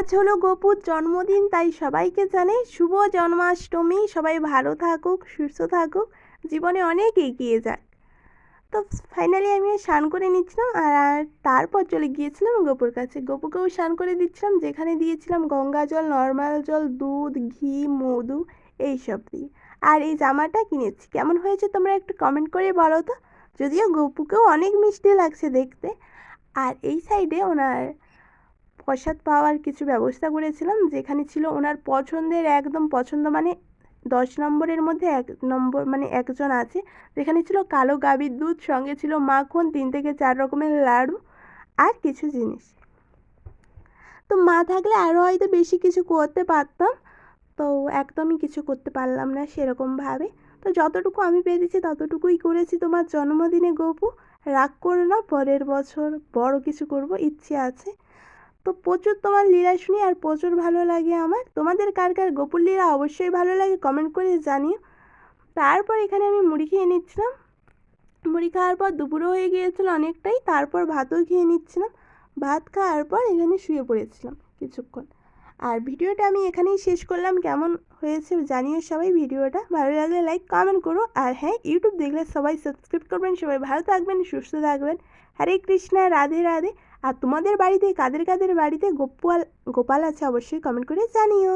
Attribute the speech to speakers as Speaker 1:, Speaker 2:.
Speaker 1: আজ হলো গপুর জন্মদিন, তাই সবাইকে জানাই শুভ জন্মাষ্টমী। সবাই ভালো থাকুক, সুস্থ থাকুক, জীবনে অনেক এগিয়ে যাক। তো ফাইনালি আমি স্নান করে নিচ্ছিলাম আর তারপর চলে গিয়েছিলাম গপুর কাছে। গপুকেও স্নান করে দিচ্ছিলাম, যেখানে দিয়েছিলাম গঙ্গা জল, নর্মাল জল, দুধ, ঘি, মধু এইসব দিয়ে। আর এই জামাটা কিনেছি, কেমন হয়েছে তোমরা একটু কমেন্ট করে বলো তো। যদিও গপুকেও অনেক মিষ্টি লাগছে দেখতে। আর এই সাইডে ওনার প্রসাদ পাওয়ার কিছু ব্যবস্থা করেছিলাম, যেখানে ছিল ওনার পছন্দের, একদম পছন্দ মানে 10 নম্বরের মধ্যে 1 নম্বর, মানে একজন আছে, যেখানে ছিল কালো গাভীর দুধ, সঙ্গে ছিল মাখন, 3 থেকে 4 রকমের লাড়ু আর কিছু জিনিস। তো মা থাকলে আরও হয়তো বেশি কিছু করতে পারতাম, তো একদমই কিছু করতে পারলাম না সেরকমভাবে। তো যতটুকু আমি পেরেছি ততটুকুই করেছি তোমার জন্মদিনে গপু। রাগ করো না, পরের বছর বড় কিছু করব, ইচ্ছে আছে। তো প্রচুর তোমার লীলা শুনি আর প্রচুর ভালো লাগে আমার। তোমাদের কার কার গোপুর লীলা অবশ্যই ভালো লাগে, কমেন্ট করে জানিও। তারপর এখানে আমি মুড়ি খেয়ে নিচ্ছিলাম। মুড়ি খাওয়ার পর দুপুরও হয়ে গিয়েছিল অনেকটাই, তারপর ভাতও খেয়ে নিচ্ছিলাম। ভাত খাওয়ার পর এখানে শুয়ে পড়েছিলাম কিছুক্ষণ। আর ভিডিওটা আমি এখানেই শেষ করলাম। কেমন হয়েছে জানিও সবাই। ভিডিওটা ভালো লাগলে লাইক কমেন্ট করো। আর হ্যাঁ, ইউটিউব দেখলে সবাই সাবস্ক্রাইব করবেন। সবাই ভালো থাকবেন, সুস্থ থাকবেন। হরে কৃষ্ণা, রাধে রাধে। আর তোমাদের বাড়িতে কাদের কাদের বাড়িতে গোপাল আছে অবশ্যই কমেন্ট করে জানিও।